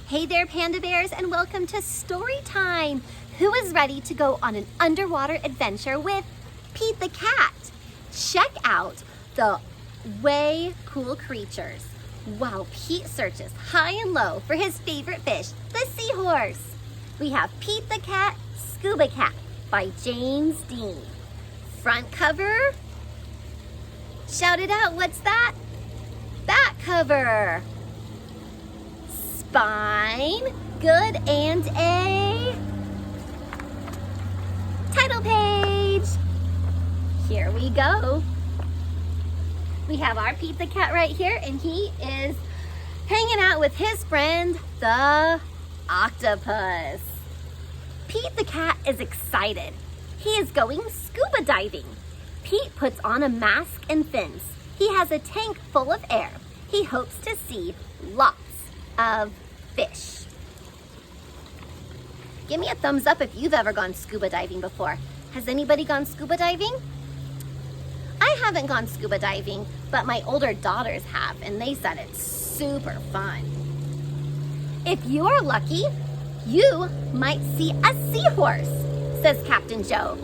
Hey there, Panda Bears, and welcome to Storytime. Who is ready to go on an underwater adventure with Pete the Cat? Check out the way cool creatures while Pete searches high and low for his favorite fish, the seahorse. We have Pete the Cat, Scuba Cat by James Dean. Front cover. Shout it out, what's that? Back cover. Spine, good, and a title page. Here we go. We have our Pete the Cat right here, and he is hanging out with his friend, the octopus. Pete the Cat is excited. He is going scuba diving. Pete puts on a mask and fins. He has a tank full of air. He hopes to see lots of fish. Give me a thumbs up if you've ever gone scuba diving before. Has anybody gone scuba diving? I haven't gone scuba diving, but my older daughters have, and they said it's super fun. If you are lucky, you might see a seahorse, says Captain Joe.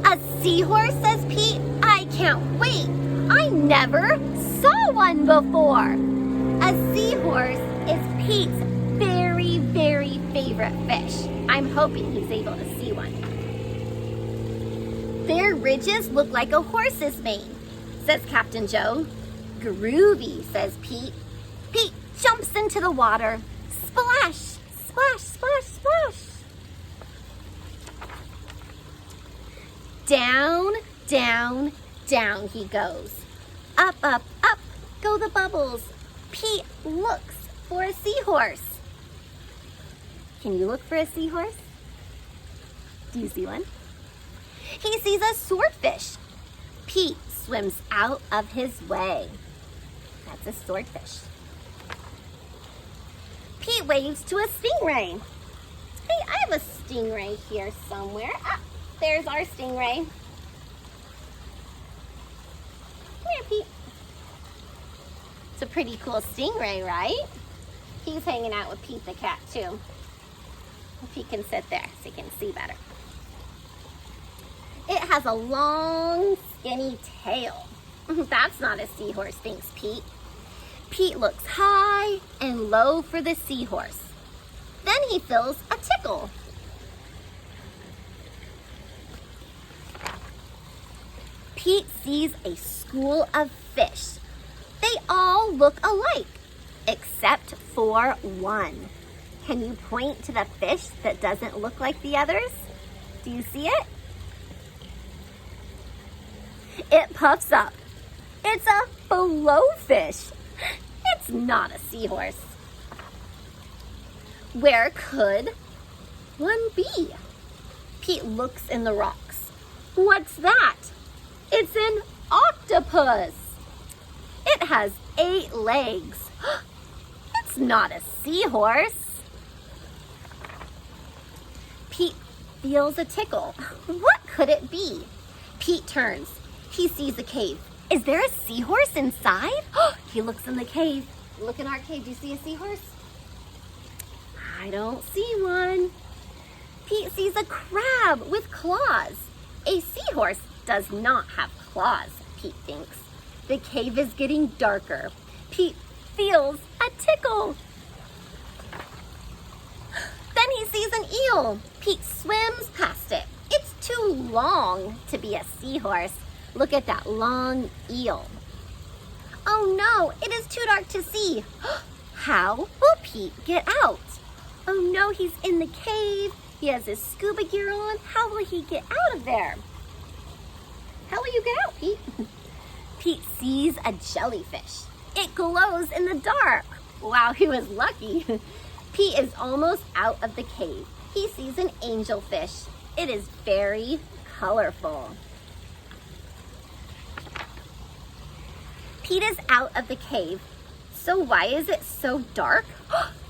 A seahorse, says Pete? I can't wait. I never saw one before. A seahorse is Pete's very, very favorite fish. I'm hoping he's able to see one. Their ridges look like a horse's mane, says Captain Joe. Groovy, says Pete. Pete jumps into the water. Splash, splash, splash, splash. Down, down, down he goes. Up, up, up go the bubbles. Pete looks for a seahorse. Can you look for a seahorse? Do you see one? He sees a swordfish. Pete swims out of his way. That's a swordfish. Pete waves to a stingray. Hey, I have a stingray here somewhere. Ah, there's our stingray. Come here, Pete. It's a pretty cool stingray, right? He's hanging out with Pete the Cat, too. If he can sit there so he can see better. It has a long, skinny tail. That's not a seahorse, thinks Pete. Pete looks high and low for the seahorse. Then he feels a tickle. Pete sees a school of fish. They all look alike, except for one. Can you point to the fish that doesn't look like the others? Do you see it? It puffs up. It's a blowfish. It's not a seahorse. Where could one be? Pete looks in the rocks. What's that? It's an octopus. It has 8 legs. It's not a seahorse. Pete feels a tickle. What could it be? Pete turns. He sees a cave. Is there a seahorse inside? He looks in the cave. Look in our cave. Do you see a seahorse? I don't see one. Pete sees a crab with claws. A seahorse does not have claws, Pete thinks. The cave is getting darker. Pete feels a tickle. Then he sees an eel. Pete swims past it. It's too long to be a seahorse. Look at that long eel. Oh no, it is too dark to see. How will Pete get out? Oh no, he's in the cave. He has his scuba gear on. How will he get out of there? How will you get out, Pete? Pete sees a jellyfish. It glows in the dark. Wow, he was lucky. Pete is almost out of the cave. He sees an angelfish. It is very colorful. Pete is out of the cave. So why is it so dark?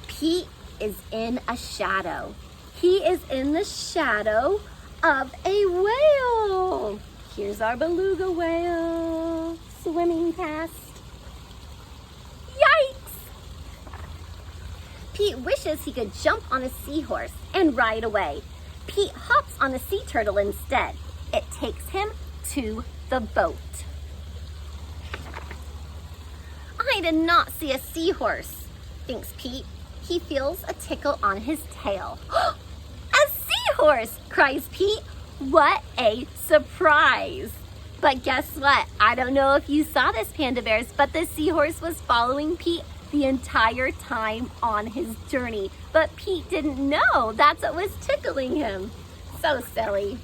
Pete is in a shadow. He is in the shadow of a whale. Here's our beluga whale swimming past. Yikes! Pete wishes he could jump on a seahorse and ride away. Pete hops on a sea turtle instead. It takes him to the boat. I did not see a seahorse, thinks Pete. He feels a tickle on his tail. A seahorse, cries Pete. What a surprise. But guess what? I don't know if you saw this, Panda Bears, but the seahorse was following Pete the entire time on his journey. But Pete didn't know that's what was tickling him. So silly.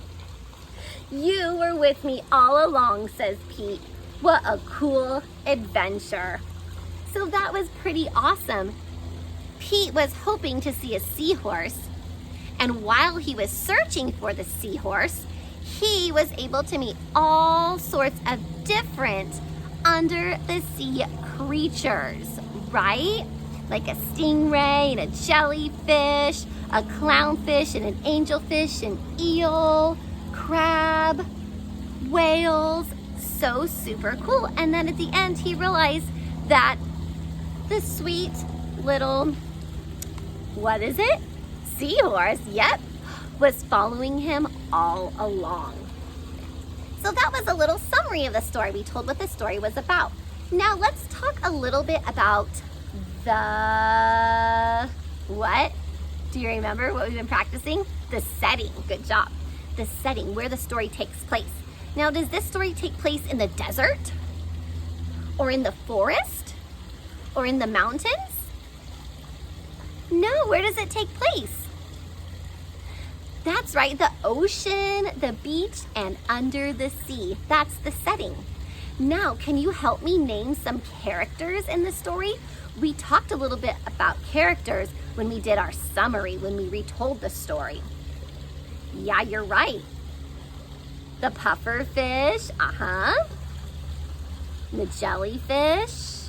You were with me all along, says Pete. What a cool adventure. So that was pretty awesome. Pete was hoping to see a seahorse, and while he was searching for the seahorse, he was able to meet all sorts of different under the sea creatures, right? Like a stingray and a jellyfish, a clownfish and an angelfish, an eel, crab, whales. So super cool. And then at the end, he realized that the sweet little, what is it? Seahorse, yep, was following him all along. So that was a little summary of the story. We told what the story was about. Now let's talk a little bit about the what? Do you remember what we've been practicing? The setting. Good job. The setting, where the story takes place. Now, does this story take place in the desert? Or in the forest? Or in the mountains? No, where does it take place? That's right, the ocean, the beach, and under the sea. That's the setting. Now, can you help me name some characters in the story? We talked a little bit about characters when we did our summary, when we retold the story. Yeah, you're right. The puffer fish, the jellyfish,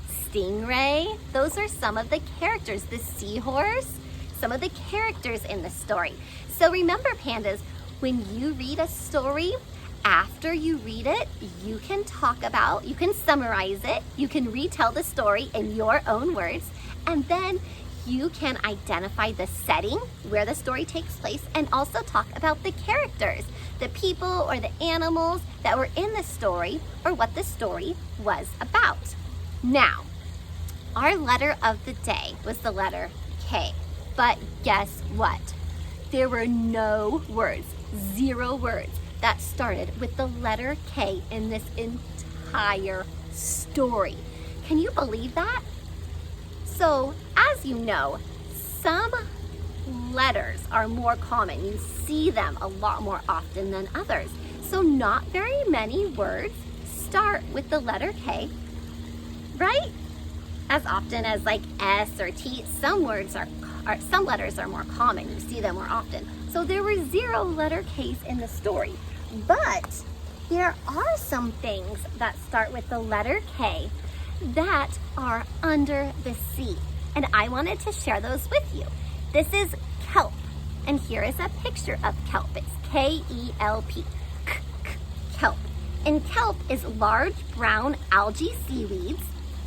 stingray. Those are some of the characters. The seahorse, some of the characters in the story. So remember, pandas, when you read a story, after you read it, you can summarize it, you can retell the story in your own words, and then you can identify the setting where the story takes place and also talk about the characters, the people or the animals that were in the story or what the story was about. Now, our letter of the day was the letter K, but guess what? There were no words, 0 words that started with the letter K in this entire story. Can you believe that? So, as you know, some letters are more common. You see them a lot more often than others. So not very many words start with the letter K, right? As often as like S or T, some letters are more common. You see them more often. So there were 0 letter Ks in the story. But there are some things that start with the letter K that are under the sea. And I wanted to share those with you. This is kelp. And here is a picture of kelp. It's K-E-L-P. Kelp. And kelp is large brown algae seaweeds.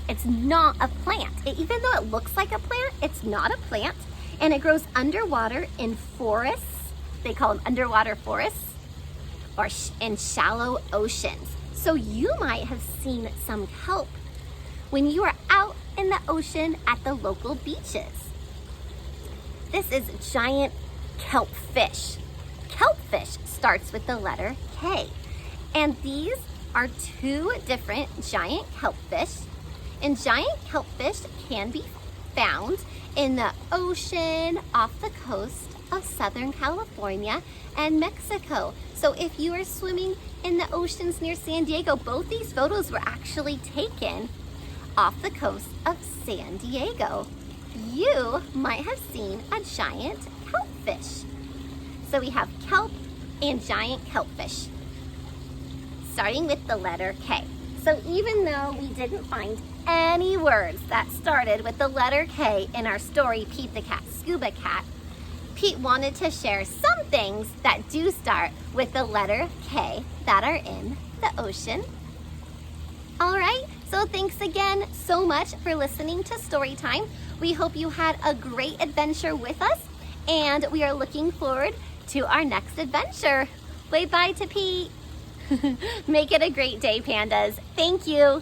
It's not a plant. Even though it looks like a plant, it's not a plant. And it grows underwater in forests. They call them underwater forests or in shallow oceans. So you might have seen some kelp when you are out in the ocean at the local beaches. This is giant kelp fish. Kelp fish starts with the letter K. And these are 2 different giant kelp fish. And giant kelp fish can be found in the ocean off the coast of Southern California and Mexico. So if you are swimming in the oceans near San Diego, both these photos were actually taken off the coast of San Diego. You might have seen a giant kelp fish. So we have kelp and giant kelp fish, starting with the letter K. So even though we didn't find any words that started with the letter K in our story, Pete the Cat, Scuba Cat, Pete wanted to share some things that do start with the letter K that are in the ocean. All right, so thanks again so much for listening to Storytime. We hope you had a great adventure with us, and we are looking forward to our next adventure. Wave bye to Pete. Make it a great day, pandas. Thank you.